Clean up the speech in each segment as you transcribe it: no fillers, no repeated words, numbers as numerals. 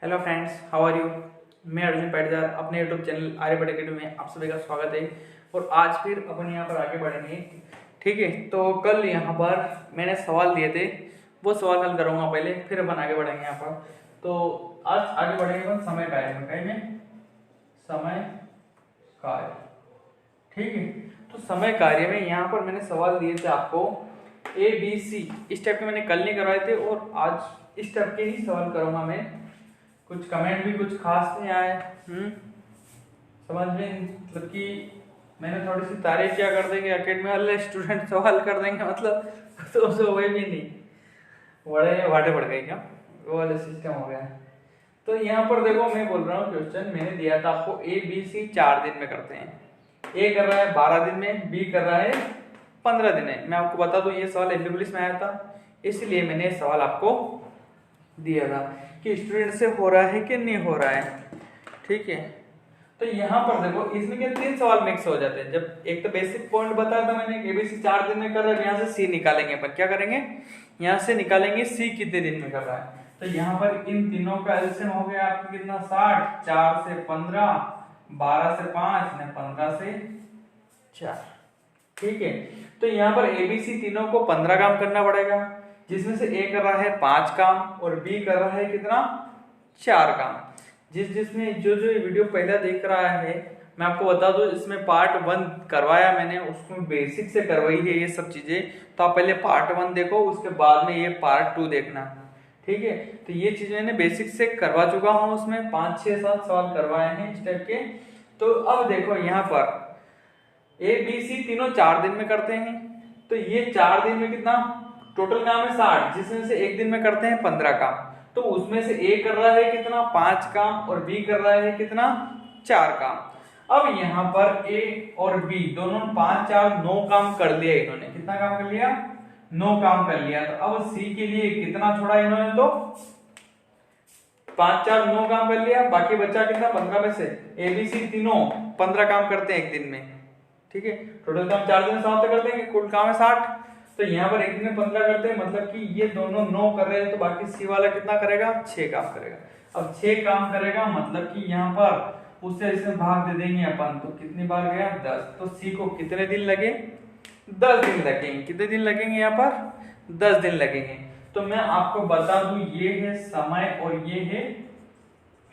Hello friends, how are you. मैं अर्जुन पाटीदार अपने YouTube channel Aryabhata academy में आप सभी का स्वागत है। और आज फिर अपन यहाँ पर आगे बढ़ेंगे। ठीक है, तो कल यहाँ पर मैंने सवाल दिए थे, वो सवाल हल करूँगा पहले, फिर अपन आगे बढ़ेंगे यहाँ पर। तो आज आगे बढ़ेंगे अपन समय कार्य में। कहीं में समय कार्य, ठीक है। तो समय कार्य में यहाँ पर मैंने सवाल दिए थे आपको ABC। इस टाइप के मैंने कल नहीं करवाए थे और आज इस टाइप के ही सवाल करूँगा मैं। कुछ कमेंट भी कुछ खास नहीं आए, समझ में, मतलब कि मैंने थोड़ी सी तारीफ क्या कर देंगे अकेडमी वाले स्टूडेंट, सवाल कर देंगे मतलब तो वही भी नहीं, बड़े वाटे पड़ गए क्या, वो वाले सिस्टम हो गया। तो यहाँ पर देखो, मैं बोल रहा हूँ क्वेश्चन मैंने दिया था आपको ABC 4 दिन में करते हैं। A कर रहा है 12 दिन में, B कर रहा है 15 दिन में। मैं आपको बता दूं ये सवाल MP पुलिस में आया था, इसलिए मैंने सवाल आपको दिया था कि स्टूडेंट से हो रहा है कि नहीं हो रहा है। ठीक है, तो यहाँ पर देखो इसमें क्या 3 सवाल मिक्स हो जाते हैं। जब एक तो बेसिक पॉइंट बताया था मैंने, ABC 4 दिन में कर रहा है, यहाँ से C निकालेंगे। पर क्या करेंगे, यहाँ से निकालेंगे C कितने दिन में कर रहा है। तो यहाँ पर इन तीनों का एलसीएम हो गया आपको कितना, 60, 4 से 15, 12 से 5, 15 से 4। ठीक है, तो यहाँ पर ABC तीनों को 15 काम करना पड़ेगा, जिसमें से A कर रहा है 5 काम और B कर रहा है कितना, 4 काम। जिसमें जो वीडियो पहला देख रहा है, मैं आपको बता दूं इसमें पार्ट 1 करवाया मैंने, उसमें बेसिक से करवाई है ये सब चीजें। तो आप पहले पार्ट 1 देखो, उसके बाद में ये पार्ट 2 देखना। ठीक है, तो ये चीज मैंने बेसिक से करवा चुका हूँ, उसमें 5, 6, 7 सवाल करवाए हैं इस टाइप के। तो अब देखो यहाँ पर ABC तीनों 4 दिन में करते हैं, तो ये 4 दिन में कितना टोटल काम है 60, जिसमें से एक दिन में करते हैं 15 काम। तो उसमें से A कर रहा है कितना, 5 काम और B कर रहा है कितना, 4 काम। अब यहाँ पर A और B दोनों 5, 4, 9 काम कर लिया इन्होंने। कितना काम कर लिया, 9 काम कर लिया। तो अब C के लिए कितना छोड़ा इन्होंने, तो 5, 4, 9 काम कर लिया, बाकी बचा कितना, 15 में से ABC तीनों 15 काम करते हैं एक दिन में। ठीक है, टोटल काम 4 दिन में समाप्त कर देंगे, कुल काम है 60। तो यहाँ पर एक दिन में 15 करते हैं, मतलब कि ये दोनों 9 कर रहे हैं, तो बाकी C वाला कितना करेगा, 6 काम करेगा। अब 6 काम करेगा मतलब कि यहाँ पर उससे इसमें भाग दे देंगे अपन, तो कितनी बार गया, 10। तो C को कितने दिन लगे, 10 दिन लगेंगे। कितने दिन लगेंगे यहाँ पर, 10 दिन लगेंगे। तो मैं आपको बता दूं ये है समय और ये है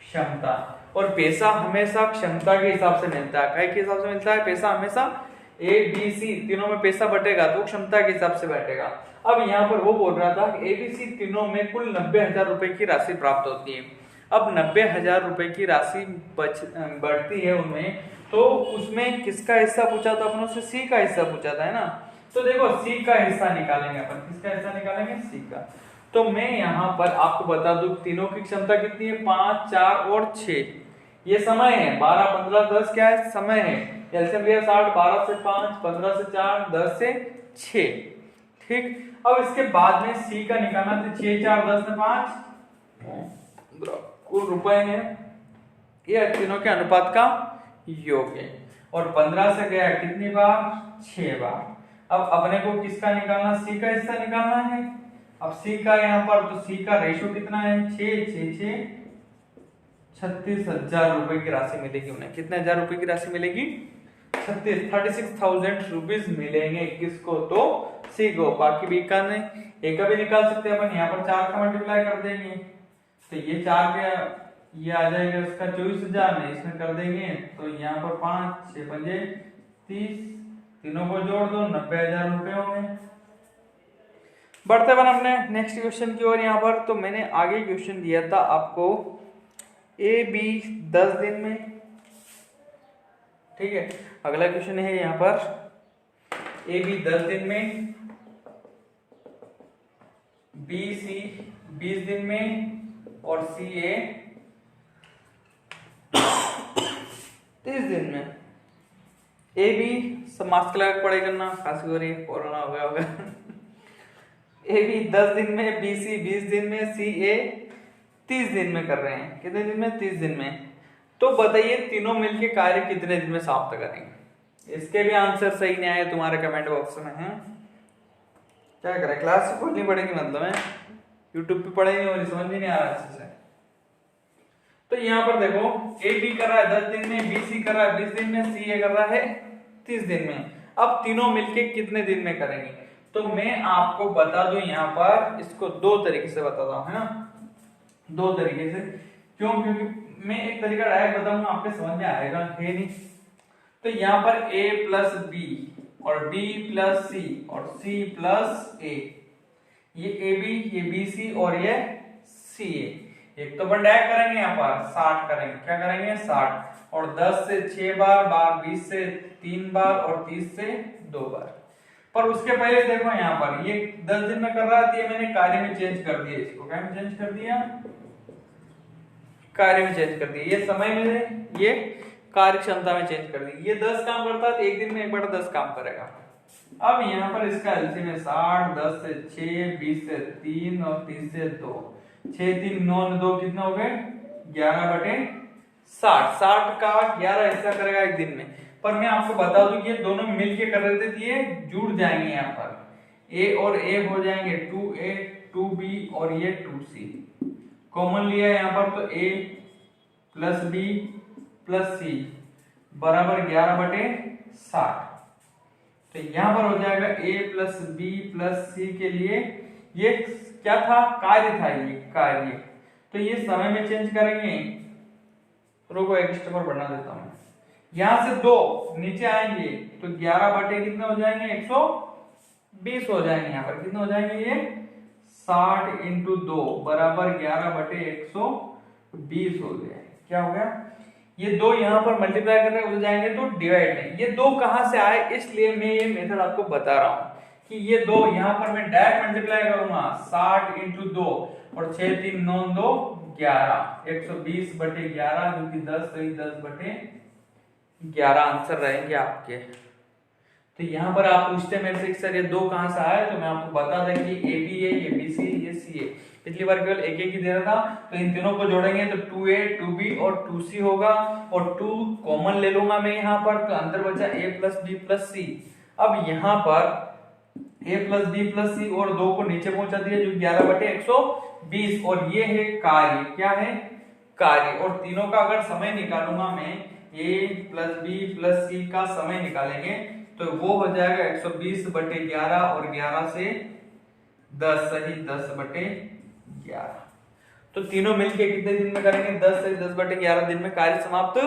क्षमता। और पैसा हमेशा क्षमता के हिसाब से मिलता है। के हिसाब से मिलता है पैसा, हमेशा ABC तीनों में पैसा बटेगा तो क्षमता के हिसाब से बैठेगा। अब यहाँ पर वो बोल रहा था कि ABC तीनों में कुल 90,000 रुपए की राशि प्राप्त होती है। अब 90,000 रुपए की राशि बढ़ती है उनमें, तो उसमें किसका हिस्सा पूछा था अपनों से, C का हिस्सा पूछा था, है ना। तो देखो C का हिस्सा निकालेंगे अपन, किसका हिस्सा निकालेंगे, C का। तो मैं यहाँ पर आपको बता दूं तीनों की क्षमता कितनी है, 5, 4 और 6। ये समय है, 12, 15, 10 क्या है, समय है। एलसीएम लिया 60, 12 से 5, 15 से 4, 10 से 6। ठीक, अब इसके बाद में C का निकालना, तो 6, 4, 10 में 5 कुल रुपए है, ये तीनों के अनुपात का योग है। और 15 से गया कितनी बार, 6 बार। अब अपने को किसका निकालना, C का हिस्सा निकालना है। अब C का यहाँ पर, तो C का रेशो कितना है, 6, 6, 6, 36,000 रुपए की राशि मिलेगी उन्हें। कितने हजार रुपए की राशि मिलेगी, 36,000 रुपीज मिलेंगे। किसको, तो C को। बाकी B का नहीं, A का भी निकाल सकते हैं अपन। यहाँ पर 4 का मल्टीप्लाई कर देंगे, तो ये 4 के ये आ जाएगा इसका 24,000 में, इसमें कर देंगे तो यहाँ पर 5, 6, 5, 30, तीनों को जोड़ दो, 90,000 रुपए होंगे। बढ़ते अपन अपने नेक्स्ट क्वेश्चन की ओर। यहाँ पर तो मैंने आगे क्वेश्चन दिया था आपको AB 10 दिन में। ठीक है, अगला क्वेश्चन है यहाँ पर AB 10 दिन में, BC 20 दिन में और CA 30 दिन में। AB सब मास्क लगा के पढ़ाई करना, खांसी हो रही है, कोरोना हो गया होगा। AB 10 दिन में, BC 20 दिन में, CA 30 दिन में कर रहे हैं। कितने दिन में, 30 दिन में। तो बताइए तीनों मिलके कार्य कितने दिन में समाप्त करेंगे। इसके भी आंसर सही नहीं आए तुम्हारे कमेंट बॉक्स में है, क्या करें, क्लास खोलनी पड़ेगी, मतलब है यूट्यूब पे पढ़ेंगे और समझ भी नहीं आ रहा अच्छे से। यहाँ पर देखो ए बी कर रहा है 10 दिन में, बी सी कर रहा है 20 दिन में, सी ए कर रहा है 30 दिन में। अब तीनों मिलके कितने दिन में करेंगे? तो मैं आपको बता दूं यहाँ पर इसको दो तरीके से बताता हूँ, है ना, दो तरीके से। क्यों? क्योंकि मैं एक तरीका डायरेक्ट बताऊंगा, आपके समझ में आएगा है नहीं। तो यहाँ पर a प्लस बी और b प्लस सी और c प्लस a, ये ए बी, ये बी सी और ये सी ए। एक तो अपन डायरेक्ट करेंगे यहाँ पर 60 करेंगे, क्या करेंगे 60, और 10 से 6 बार, 20 से 3 बार और 30 से 2 बार। पर उसके पहले देखो यहाँ पर ये 10 दिन में कर रहा था, ये मैंने कार्य में चेंज कर दिया, इसको क्या में चेंज कर दिया, कार्य में चेंज कर दिया। ये समय में, ये कार्य क्षमता में चेंज कर दी। ये 10 काम करता है तो एक दिन में 1/10 काम करेगा। अब यहाँ पर इसका एलसीएम है 60, 10 से 6, 20 से 3 और 30 से 2, 6 3 9 2 कितना हो गए 11/60। 60 का 11 हिस्सा करेगा एक दिन में। पर मैं आपको बता दूं कि ये दोनों मिलके कर रहे थे तो ये जुड़ जाएंगे, यहाँ पर a और a हो जाएंगे 2a 2b और ये 2c कॉमन लिया यहाँ पर, तो a प्लस b प्लस सी बराबर 11/60। तो यहां पर हो जाएगा a प्लस बी प्लस सी के लिए ये क्या था, कार्य था, ये कार्य। तो ये समय में चेंज करेंगे, रुको एक स्टेप पर बढ़ा देता हूं। यहां से 2 नीचे आएंगे तो 11 बटे कितने हो जाएंगे 120 हो जाएंगे। यहाँ पर कितने हो जाएंगे, ये 60 इंटू 2 बराबर 11/120 हो गया। क्या हो गया, ये 2 यहाँ पर मल्टीप्लाई करने उधर जाएंगे तो डिवाइड नहीं। ये 2 कहां से आए, इसलिए मैं ये मेथड आपको बता रहा हूं कि ये 2 यहाँ पर मैं डायरेक्ट मल्टीप्लाई करूंगा 60 इंटू 2 और 6 3 9 2 11 120/11 जो कि 10 सही 10/11 आंसर रहेंगे आपके। तो यहाँ पर आप पूछते हैं मेरे से सर ये 2 कहां से आए, तो मैं आपको बता दें कि ए बी है, ये बी सी है, ये सी है। पिछली बार केवल एक ही दे रहा था, तो इन तीनों को जोड़ेंगे तो 2a 2b और 2c होगा, और 2 कॉमन ले लूंगा मैं यहाँ पर, तो अंदर बचा a plus b plus c। अब यहाँ पर a plus b plus c और 2 को नीचे पहुंचा दिया जो 11/120, और ये है कार्य, क्या है कार्य। और तीनों का अगर समय निकालूंगा मैं, a plus b plus c का समय निकालेंगे तो वो हो जाएगा 120/11 और 11 से 10 सही 10/11। तो तीनों मिलके कितने दिन में करेंगे, 10 से 10/11 दिन में कार्य समाप्त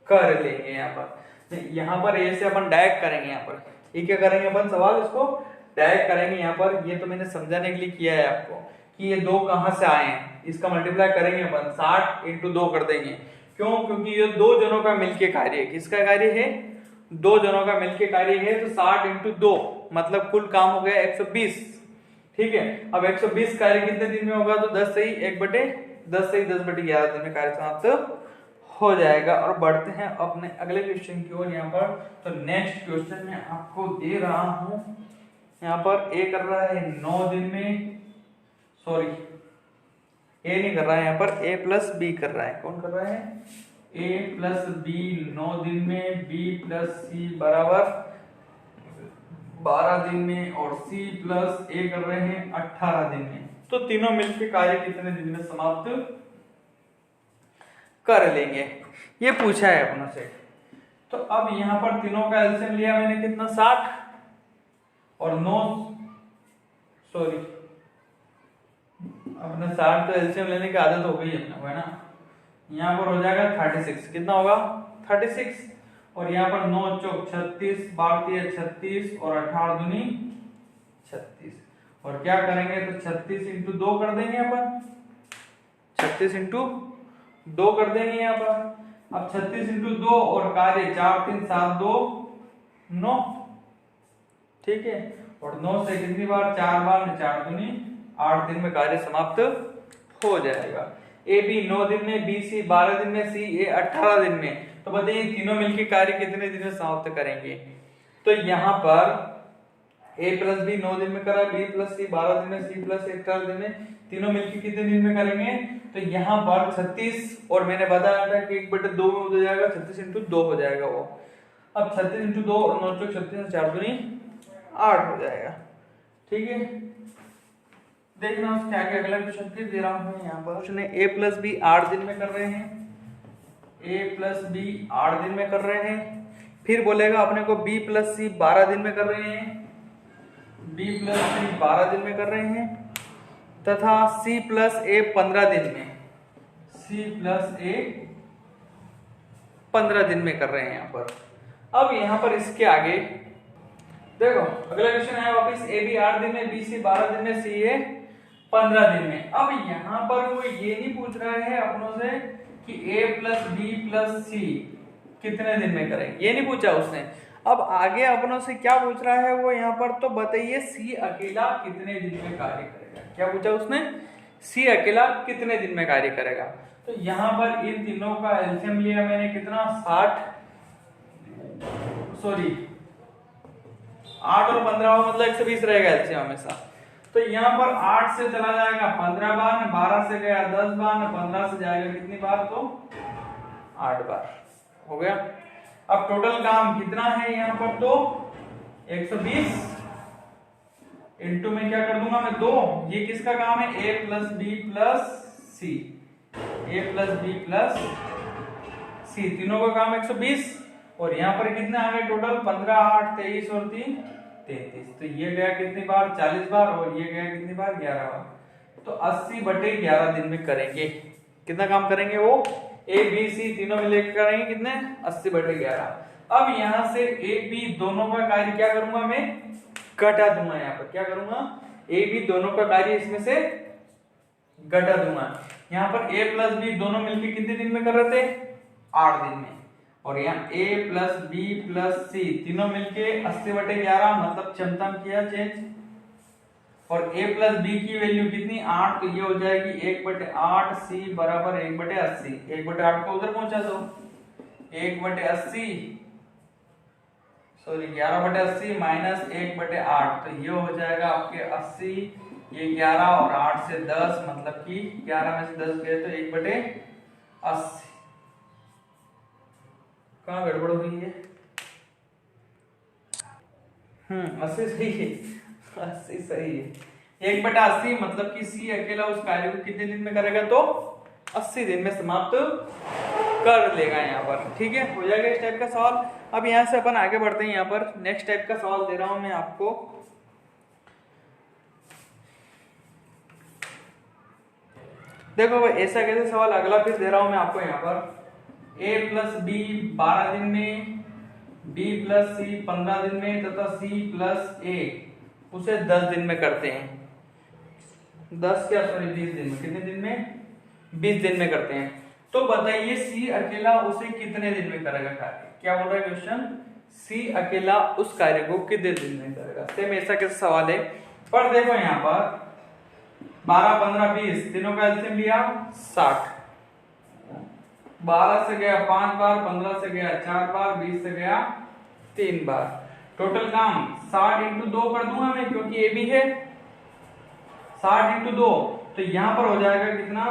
कर लेंगे। यहाँ पर ए से अपन डायरेक्ट करेंगे, यहाँ पर ये क्या करेंगे अपन सवाल इसको डायरेक्ट करेंगे। यहाँ पर ये तो मैंने समझाने के लिए किया है आपको कि ये 2 कहां से आए हैं, इसका मल्टीप्लाई करेंगे अपन 60 इंटू 2 कर देंगे। क्यों? क्योंकि ये 2 जनों का मिलके कार्य है। किसका कार्य है, 2 जनों का मिलके कार्य है। तो 60 इंटू 2 मतलब कुल काम हो गया 120, ठीक है। अब 120 कार्य कितने दिन में होगा, तो 10 सही 1/10 सही 10/11 दिन में कार्य समाप्त हो जाएगा। और बढ़ते हैं अपने अगले क्वेश्चन की ओर। यहाँ पर तो नेक्स्ट क्वेश्चन में आपको दे रहा हूं, यहाँ पर ए कर रहा है 9 दिन में, सॉरी ए नहीं कर रहा है, यहाँ पर ए प्लस बी कर रहा है। कौन कर रहा है, ए प्लस बी 9 दिन में, बी प्लस सी बराबर 12 दिन में, और सी प्लस ए कर रहे हैं 18 दिन में। तो तीनों मिलकर कार्य कितने दिन में समाप्त कर लेंगे, ये पूछा है अपनों से। तो अब यहां पर तीनों का एलसीएम लिया मैंने कितना 60 और 9, सॉरी अपने 60 तो एलसीएम लेने की आदत हो गई अपने को, है ना। यहाँ पर हो जाएगा 36, कितना होगा 36, और यहाँ पर 9 चौक 36, 12 36 और 18 दूनी 36। और क्या करेंगे तो 36 इंटू 2 कर देंगे अपन, 36 इंटू 2 कर देंगे यहाँ पर। अब 36 इंटू 2 और कार्य 4 3 7 2 9, ठीक है। और 9 से कितनी बार 4 बार 4 दूनी 8 दिन में कार्य समाप्त हो जाएगा। ए बी 9 दिन में, बी सी 12 दिन में, सी ए 18 दिन में। तो बताइए तीनों मिलकर कार्य कितने दिन में समाप्त करेंगे। तो यहाँ पर ए प्लस बी 9 दिन में करा, बी प्लस सी 12 दिन में, सी प्लस 18 दिन में, तीनों मिलकर कितने दिन में करेंगे। तो यहाँ पर 36, और मैंने बताया था कि 1/2 में हो जाएगा, 36 इंटू 2 हो जाएगा वो। अब 36 इंटू 2 और 9 चौक 36 4 दूनी 8 हो जाएगा, ठीक है। देखना उसके आगे अगला क्वेश्चन फिर दे रहा हूँ यहाँ पर। क्वेश्चन है A+B 8 दिन में कर रहे हैं, A+B 8 दिन में कर रहे हैं। फिर बोलेगा अपने को B+C 12 दिन में कर रहे हैं, B+C 12 दिन में कर रहे हैं, तथा C+A 15 दिन में, C+A 15 दिन में कर रहे हैं यहाँ पर। अब यहाँ पर इसके आगे देखो अगला क्वेश्चन है वापिस AB 8 दिन में, BC 12 दिन में, CA 15 दिन में। अब यहाँ पर वो ये नहीं पूछ रहा है अपनों से कि A+B+C कितने दिन में करें, ये नहीं पूछा उसने। अब आगे अपनों से क्या पूछ रहा है वो यहाँ पर, तो बताइए C अकेला कितने दिन में कार्य करेगा। क्या पूछा उसने, C अकेला कितने दिन में कार्य करेगा। तो यहाँ पर इन तीनों का एलसीएम लिया मैंने कितना, 8 और 15 मतलब 120 रहेगा एलसीएम हमेशा। तो यहाँ पर 8 से चला जाएगा 15 बार, 12 से गया 10 बार, 15 से जाएगा कितनी बार, तो 8 बार हो गया। अब टोटल काम कितना है यहाँ पर, तो 120 इंटू में क्या कर दूंगा मैं 2। ये किसका काम है, A+B+C, A+B+C तीनों का काम 120। और यहाँ पर कितने आ गए टोटल, 15, 8, 23 और 3 33। तो ये गया कितनी बार, 40 बार, और ये गया कितनी बार, 11 बार। तो 80/11 दिन में करेंगे। कितना काम करेंगे वो, ABC तीनों मिलकर करेंगे कितने, 80/11। अब यहाँ से AB दोनों का कार्य क्या करूंगा मैं, घटा दूंगा। यहाँ पर क्या करूंगा, AB दोनों का कार्य इसमें से घटा दूंगा। यहाँ पर A+B दोनों मिलकर कितने दिन में कर रहे थे, 8 दिन में। और यहाँ A+B+C तीनों मिलके 80/11 मतलब क्षमता में किया चेंज। और A+B की वैल्यू कितनी, 8, तो ये हो जाएगी 1/8, C बराबर 1/80। 1/8 को उधर पहुंचा दो, 1/80 11/80 माइनस 1/8, तो ये हो जाएगा आपके 80, ये 11 और 8 से 10 मतलब कि 11 में से 10 गए तो 1/80। कहाँ गड़बड़ हुई है, 80 सही है, 80 सही है। 1/80 मतलब कि C अकेला उस कार्य को कितने दिन में करेगा, तो 80 दिन में समाप्त कर लेगा यहाँ पर। ठीक है, हो जाएगा इस टाइप का सवाल। अब यहाँ से अपन आगे बढ़ते हैं। यहाँ पर नेक्स्ट टाइप का सवाल दे रहा हूं मैं आपको। देखो ऐसा कैसे सवाल अगला फिर दे रहा हूं मैं आपको यहाँ पर। A+B 12 दिन में, B+C 15 दिन में तथा C+A उसे 10 दिन में करते हैं। 20 दिन में, कितने दिन में, 20 दिन में करते हैं। तो बताइए C अकेला उसे कितने दिन में करेगा कार्य। क्या बोल रहा है क्वेश्चन, C अकेला उस कार्य को कितने दिन में करेगा। सेम ऐसा कैसे सवाल है, पर देखो यहाँ पर 12, 15, 20 तीनों का एलसीएम लिया 60। 12 से गया 5 बार, 15 से गया 4 बार, 20 से गया 3 बार। टोटल काम 60 इंटू 2 कर दूंगा मैं क्योंकि AB है। 60 इंटू 2 तो यहां पर हो जाएगा कितना,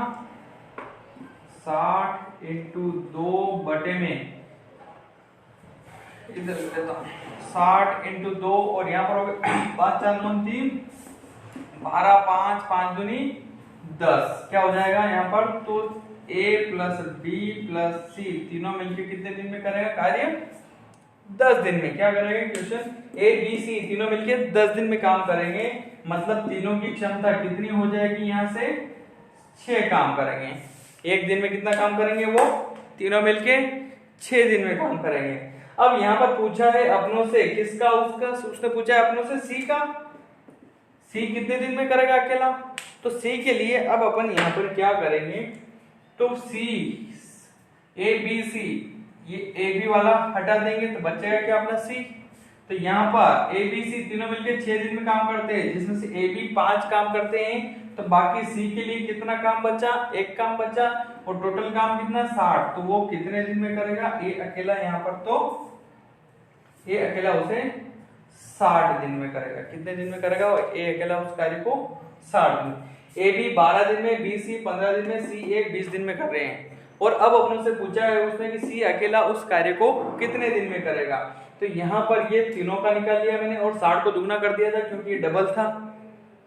60 इंटू 2 बटे में, इधर लेता हूं 60 इंटू 2 और यहाँ पर हो गया 5 4 9 3 12 5 5 दूनी 10। क्या हो जाएगा यहाँ पर, तो A+B+C तीनों मिलकर कितने दिन में करेगा कार्य, 10 दिन में। क्या करेंगे क्वेश्चन, ABC तीनों मिलकर 10 दिन में काम करेंगे। मतलब तीनों की क्षमता कितनी हो जाएगी, यहाँ से 6 काम करेंगे। एक दिन में कितना काम करेंगे वो, तीनों मिलके 6 दिन में काम करेंगे। अब यहाँ पर पूछा है अपनों से किसका, उसने पूछा है अपनों से C का। C कितने दिन में करेगा अकेला, तो C के लिए अब अपन यहाँ पर क्या करेंगे, तो C ABC ये AB वाला हटा देंगे तो बचेगा क्या अपना C। तो यहाँ पर ABC तीनों मिलकर 6 दिन में काम करते हैं, जिसमें से AB 5 काम करते हैं, तो बाकी C के लिए कितना काम बचा, 1 काम बचा। और टोटल काम कितना 60, तो वो कितने दिन में करेगा, A अकेला यहाँ पर, तो A अकेला उसे 60 दिन में करेगा। कितने दिन में करेगा, A अकेला उस कार्य को 60 दिन। AB 12 दिन में, BC 15 दिन में, CA 20 दिन में कर रहे हैं। और अब अपनों से पूछा है उसने कि C अकेला उस कार्य को कितने दिन में करेगा। तो यहाँ पर ये तीनों का निकाल लिया मैंने और 60 को दुगना कर दिया था क्योंकि ये डबल था।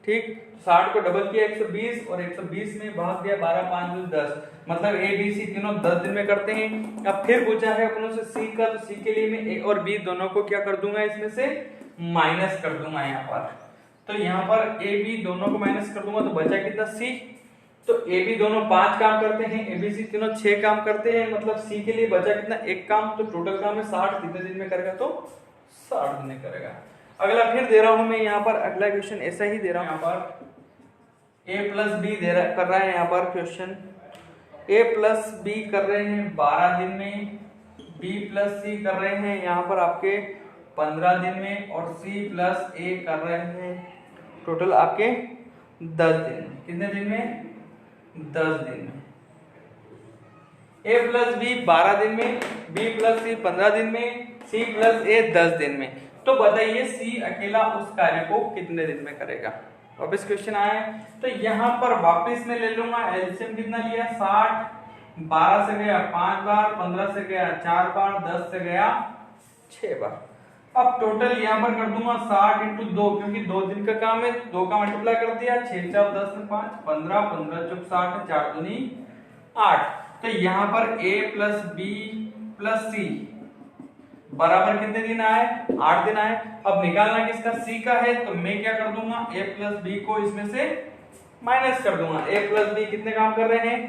ठीक, 60 को डबल किया 120 और 120 में भाग दिया 12, 5 दूनी 10, मतलब ए बी सी तीनों 10 दिन में करते हैं। अब फिर पूछा है अपनों से सी का, तो सी के लिए मैं ए और बी दोनों को क्या कर दूंगा, इसमें से माइनस कर दूंगा यहाँ पर। तो यहाँ पर ए बी दोनों को माइनस कर दूंगा तो बचा कितना, सी। तो ए बी दोनों 5 काम करते हैं, ए बी सी तीनों 6 काम करते हैं, मतलब सी के लिए बचा कितना, 1 काम। तो टोटल काम है 60, कितने दिन में करेगा, तो 60 दिन में करेगा। अगला फिर दे रहा हूं मैं यहाँ पर, अगला क्वेश्चन ऐसा ही दे रहा हूं, यहाँ पर ए प्लस बी कर रहा है यहाँ पर क्वेश्चन, ए प्लस बी कर रहे हैं 12 दिन में, बी प्लस सी कर रहे हैं यहाँ पर आपके 15 दिन में, और सी प्लस ए कर रहे हैं टोटल आपके 10 दिन में। कितने दिन में, 10 दिन में। ए प्लस बी 12 दिन में, बी प्लस सी 15 दिन में, सी प्लस ए 10 दिन में। तो बताइए सी अकेला उस कार्य को कितने दिन में करेगा। वापस क्वेश्चन आया, तो यहाँ पर वापस मैं ले लूंगा एलसीएम कितना लिया, 60, 12 से गया 5 बार, 15 से गया 4 बार, 10 से गया 6 बार। अब टोटल यहाँ पर कर दूंगा 60 इंटू 2, क्योंकि 2 दिन का काम है, 2 का मल्टीप्लाई कर दिया, 6 4 10 में 5, 15, 15 चौक 60, 4 दूनी 8। तो यहाँ पर a प्लस बी प्लस सी बराबर कितने दिन आए, 8 दिन आए। अब निकालना किसका, सी का है, तो मैं क्या कर दूंगा, a प्लस बी को इसमें से माइनस कर दूंगा। a प्लस बी कितने काम कर रहे हैं,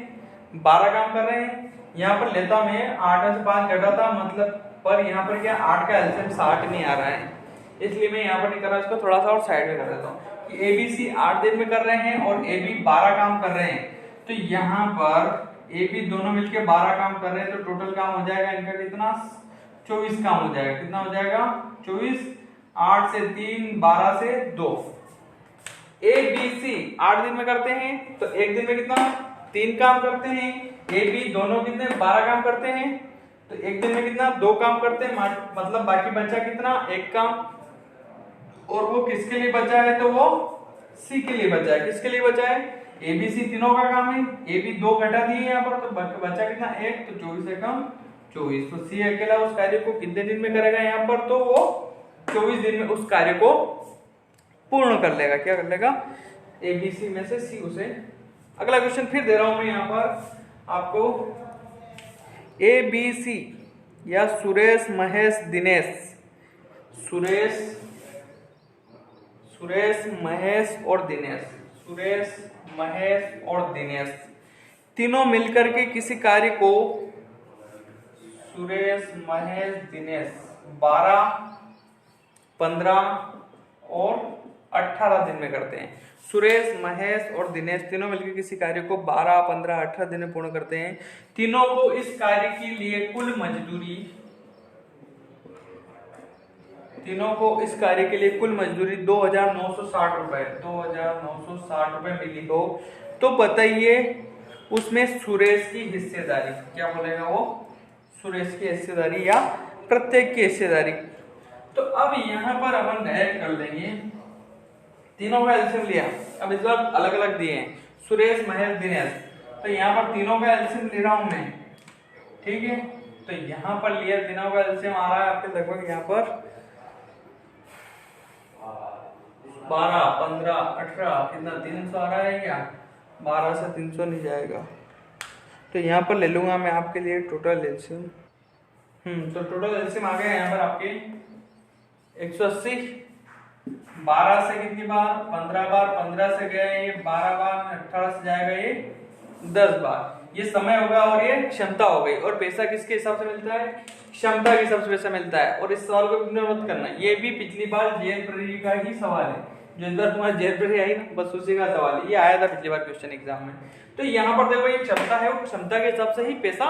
12 काम कर रहे हैं। यहाँ पर लेता मैं 8 से 5 घटाता, मतलब पर यहाँ पर क्या 8 का एलसीएम 60 नहीं आ रहा है, इसलिए मैं यहाँ पर नहीं कर रहा, इसको थोड़ा सा और साइड में कर देता हूँ कि ए बी सी 8 दिन में कर रहे हैं और ए बी 12 काम कर रहे हैं। तो यहाँ पर ए बी दोनों मिलके 12 काम कर रहे हैं, तो टोटल काम हो जाएगा इनका कितना, 24 काम हो जाएगा। कितना हो जाएगा, 24, 8 से 3, 12 से 2। ए बी सी 8 दिन में करते हैं, तो एक दिन में कितना, 3 काम करते हैं। ए बी दोनों कितने, 12 काम करते हैं, तो एक दिन में कितना, 2 काम करते हैं, मतलब बाकी बचा कितना, 1 काम। और वो किसके लिए बचा है, तो वो सी के लिए बचा है। किसके लिए बचा है, ए बी सी तीनों का काम है, ए बी 2 घटा दिए यहाँ पर, तो बचा कितना, 1, तो 24 से कम 24। तो सी अकेला उस कार्य को कितने दिन में करेगा यहाँ पर, तो वो 24 दिन में उस कार्य को पूर्ण कर लेगा। क्या कर लेगा, ए बी सी में से सी उसे। अगला क्वेश्चन फिर दे रहा हूं मैं यहाँ पर आपको, ए बी सी या सुरेश महेश दिनेश, सुरेश महेश और दिनेश, सुरेश महेश और दिनेश तीनों मिलकर के किसी कार्य को, सुरेश महेश दिनेश 12, 15 और 18 दिन में करते हैं। सुरेश महेश और दिनेश तीनों मिलकर किसी कार्य को 12, 15, 18 दिन में पूर्ण करते हैं। तीनों को इस कार्य के लिए कुल मजदूरी, तीनों को इस कार्य के लिए कुल मजदूरी 2960 रुपए, 2960 रुपए मिली हो। तो बताइए उसमें सुरेश की हिस्सेदारी क्या बोलेगा, वो सुरेश की हिस्सेदारी या प्रत्येक की हिस्सेदारी। तो अब यहाँ पर अपन डायरेक्ट कर लेंगे, तीनों का एलसीएम लिया, अब इस बार अलग अलग दिए हैं, सुरेश महेश दिनेश, तो यहाँ पर तीनों का एलसीएम ले रहा हूं मैं, ठीक है। तो यहाँ पर लिया, तीनों का एलसीएम आ रहा है आपके लगभग यहाँ पर 12, 15, 18, कितना 300 आ रहा है क्या, 12 से 300 नहीं जाएगा। तो यहाँ पर ले लूंगा मैं आपके लिए टोटल एलसीएम। तो टोटल एलसीएम आ गया यहाँ पर आपके 180, 12 से कितनी बार, 15 बार, 15 से गया ये 12 बार, 18 से जाएगा ये 10 बार। ये समय होगा और ये क्षमता हो गई। और पैसा किसके हिसाब से मिलता है, क्षमता के हिसाब से पैसा मिलता है। और इस सवाल को इग्नोर मत करना, ये भी पिछली बार जेल प्रहरी का ही सवाल है, जो इस बार तुम्हारा जेल प्रहरी आई ना, बस उसी का सवाल है, ये आया था पिछली बार क्वेश्चन एग्जाम में। तो यहाँ पर देखो ये क्षमता है, वो क्षमता के हिसाब से ही पैसा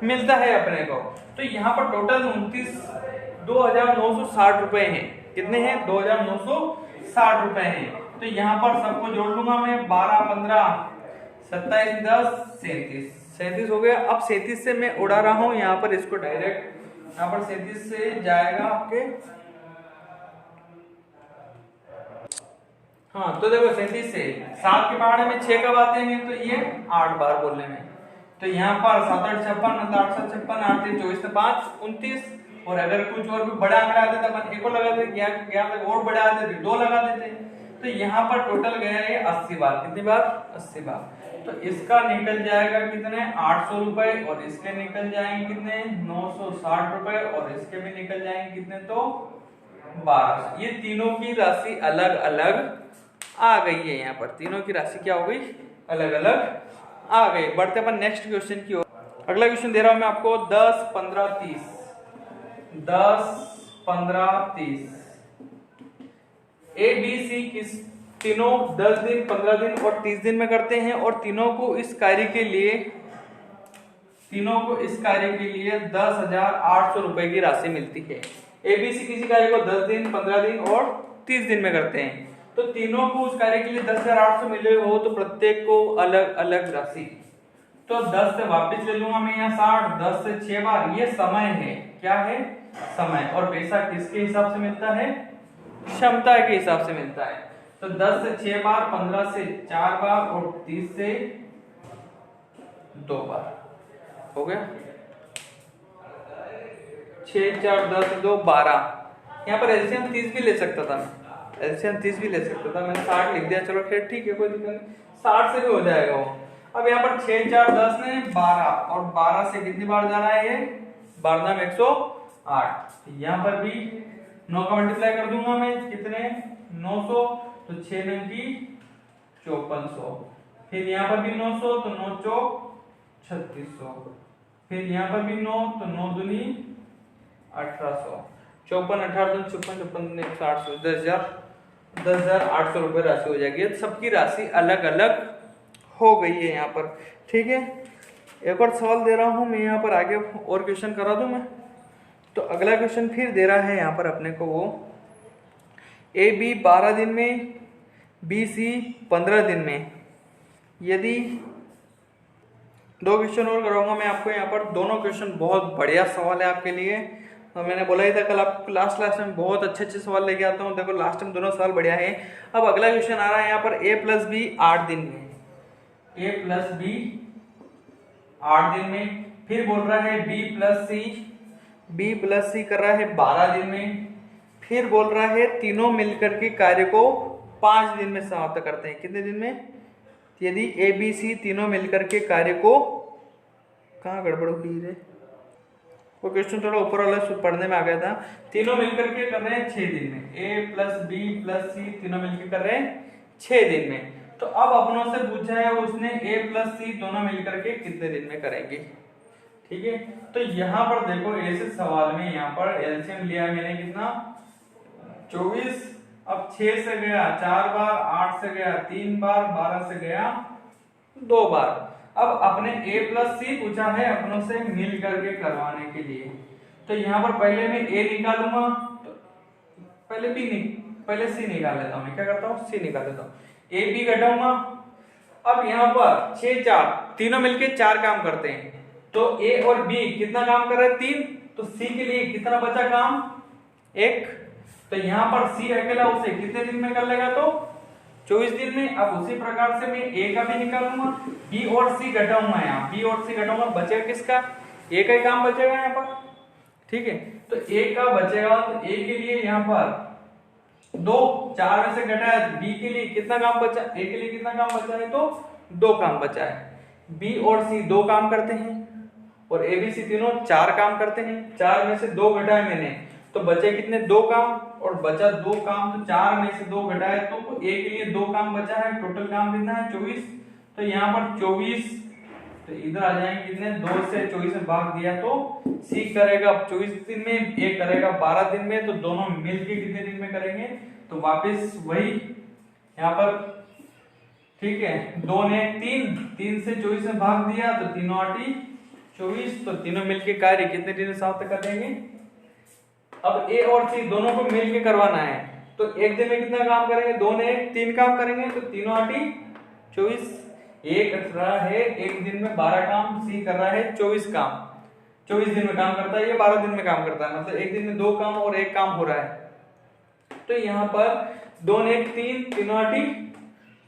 मिलता है अपने को। तो यहाँ पर टोटल 2960 रुपए हैं। कितने हैं, 2960 रुपए हैं। तो यहाँ पर सबको जोड़ लूंगा मैं, 12, 15, 27, 10, 37 हो गया। अब 37 से मैं उड़ा रहा हूं यहाँ पर इसको डायरेक्ट, यहाँ पर 37 से जाएगा आपके, हाँ तो देखो 37 से 7 के पहाड़े में 6 कब आते हैं, तो ये 8 बार बोलने में। तो यहाँ पर 7, 8, 56, मतलब 8, 7, 56, 8, 3, 24, 5, 29। और अगर कुछ और भी बड़ा आंकड़ा आते तो अपन 1 लगा देते, और बढ़ा देते 2 लगा देते। तो यहाँ पर टोटल गया ये 80 बार। कितनी बार? 80 बार। तो इसका निकल जाएगा कितने? 800 रुपए, और इसके निकल जाएंगे कितने? 960 रुपए, और इसके भी निकल जाएंगे कितने? तो 1200। ये तीनों की राशि अलग अलग आ गई है। यहाँ पर तीनों की राशि क्या हो गई? अलग अलग आ गई। बढ़ते अपन नेक्स्ट क्वेश्चन की ओर। अगला क्वेश्चन दे रहा हूं मैं आपको 10, 15, 30। 10, 15, 30 ए बी सी किस तीनों 10 दिन, 15 दिन और 30 दिन में करते हैं, और तीनों को इस कार्य के लिए 10,800 रुपए की राशि मिलती है। एबीसी किसी कार्य को 10 दिन, 15 दिन और 30 दिन में करते हैं, तो तीनों को उस कार्य के लिए 10,800 मिले हो, तो प्रत्येक को अलग अलग राशि। तो 10 से वापस ले लूंगा मैं यहाँ 60, 10 से 6 बार। ये समय है, क्या है? समय। और पैसा किसके हिसाब से मिलता है? क्षमता के हिसाब से मिलता है। तो 10 से 6 बार, 15 से 4 बार और 30 से 2 बार। हो गया? 6, 4, 10, 2, 12। यहाँ पर एलसीएम 30 भी ले सकता था मैं, एलसीएम 30 भी ले सकता था, मैंने 60 लिख दिया। चलो खैर ठीक है, कोई दिक्कत नहीं, 60 से भी हो जाएगा वो। अब यहाँ पर 6, 4, 10 ने 12, और 12 से कितनी बार जाना है? ये 12 में 108। यहाँ पर भी 9 का मल्टीप्लाई कर दूंगा मैं, कितने? 900। तो 6 9 की 5400। फिर यहाँ पर भी 900, तो 9 चौक 3600। फिर यहाँ पर भी 9, तो 9 दूनी 1800। 54, 18 दूनी 56, 56 दूनी 160, 10,800 रुपए राशि हो जाएगी। सबकी राशि अलग अलग हो गई है यहाँ पर। ठीक है, एक और सवाल दे रहा हूँ मैं यहाँ पर, आगे और क्वेश्चन करा दूं मैं। तो अगला क्वेश्चन फिर दे रहा है यहाँ पर अपने को, वो ए बी 12 दिन में, बी सी 15 दिन में। यदि दो क्वेश्चन और कराऊंगा मैं आपको यहाँ पर। दोनों क्वेश्चन बहुत बढ़िया सवाल है आपके लिए। तो मैंने बोला ही था कल आपको लास्ट में बहुत अच्छे सवाल लेके आता हूँ। देखो लास्ट में दोनों सवाल बढ़िया है। अब अगला क्वेश्चन आ रहा है यहाँ पर, ए प्लस बी 8 दिन में। ए प्लस बी 8 दिन में। फिर बोल रहा है बी प्लस सी कर रहा है 12 दिन में। फिर बोल रहा है तीनों मिलकर के कार्य को 5 दिन में समाप्त करते हैं। कितने दिन में? यदि ए बी सी तीनों मिलकर के कार्य को, कहाँ गड़बड़ हुई है, वो क्वेश्चन थोड़ा ऊपर वाला पढ़ने में आ गया था। तीनों मिलकर के कर रहे हैं 6 दिन में। ए प्लस बी प्लस सी तीनों मिलकर कर रहे हैं 6 दिन में। तो अब अपनों से पूछा है उसने ए प्लस सी दोनों मिलकर के कितने दिन में करेंगे। ठीक है, तो यहाँ पर देखो ऐसे सवाल में यहाँ पर एलसीएम लिया मैंने कितना? 24। अब 6 से गया 4 बार, 8 से गया 3 बार, 12 से गया 2 बार। अब अपने a प्लस सी पूछा है अपनों से मिल करके करवाने के लिए। तो यहाँ पर पहले मैं a निकालूंगा, तो पहले c निकाल लेता हूँ। मैं क्या करता हूँ? c निकाल लेता हूँ। a b घटाऊंगा। अब यहाँ पर 6, 4 तीनों मिलके 4 काम करते हैं, तो a और b कितना काम कर रहे हैं? 3। तो c के लिए कितना बचा काम? 1। तो यहाँ पर c अकेला उसे कितने दिन में कर लेगा? तो 24 दिन में। अब उसी प्रकार से मैं a का भी निकालूंगा, b और c घटाऊंगा। यहाँ b और c घटाऊंगा, बचेगा किसका? a का ही काम बचेगा यहाँ पर। ठीक है, तो a का बचेगा, तो a के लिए यहाँ पर 2, 4 में से घटाया, b के लिए कितना काम बचा? a के लिए कितना काम बचा है? तो 2 काम बचा है। b और c 2 काम करते हैं, और a b c तीनों 4 काम करते हैं। 4 में से 2 घटाए मैंने, तो बचे कितने? 2 काम, और बचा 2 काम, तो 4 में से 2 घटाए तो a के लिए 2 काम बचा है। टोटल काम कितना है? 24। तो यहाँ पर 24, तो इधर आ जाएंगे कितने? 2 से 24 में भाग दिया तो c करेगा 24 दिन में, a करेगा 12 दिन में। तो दोनों मिलके कितने दिन में करेंगे? तो वापस वही यहाँ पर। ठीक है, 2 ने 3 से 24 में भाग दिया, तो 3 8 24। तो तीनों मिलके कार्य कितने दिन में समाप्त कर देंगे? अब a और c दोनों को मिल के करवाना है, तो एक दिन में कितना काम करेंगे? 2 ने 3 काम करेंगे, तो 3 8 24। a कर रहा है एक दिन में 12 काम, c कर रहा है 24 काम। 24 दिन में काम करता है, ये 12 दिन में काम करता है, मतलब एक दिन में 2 काम और 1 काम हो रहा है। तो यहाँ पर 2 ने 3, 3 8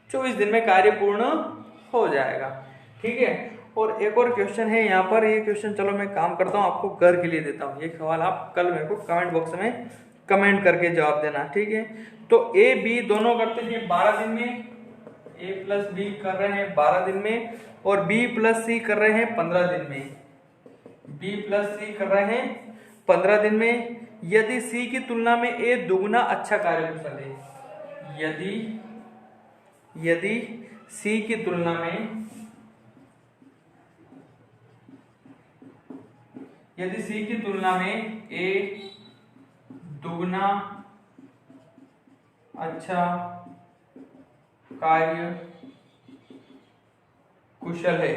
24 दिन में कार्य पूर्ण हो जाएगा। ठीक है, और एक और क्वेश्चन है यहाँ पर। ये क्वेश्चन चलो मैं काम करता हूँ, आपको घर के लिए देता हूँ। ये सवाल आप कल मेरे को कमेंट बॉक्स में कमेंट करके जवाब देना, ठीक है। तो ए बी दोनों करते हैं 12 दिन में, ए प्लस बी कर रहे हैं 12 दिन में, और बी प्लस सी कर रहे हैं 15 दिन में, बी प्लस सी कर रहे हैं 15 दिन में। यदि सी की तुलना में ए दुगना अच्छा कार्यकुशल है, यदि सी की तुलना में, यदि सी की तुलना में ए दुगना अच्छा कार्य कुशल है,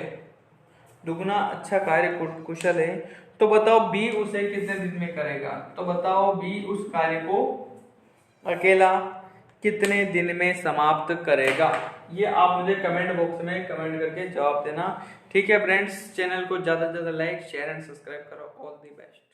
दुगना अच्छा कार्य कुशल है, तो बताओ बी उसे कितने दिन में करेगा। तो बताओ बी उस कार्य को अकेला कितने दिन में समाप्त करेगा। ये आप मुझे कमेंट बॉक्स में कमेंट करके जवाब देना, ठीक है फ्रेंड्स। चैनल को ज़्यादा से ज़्यादा लाइक शेयर एंड सब्सक्राइब करो। All the best.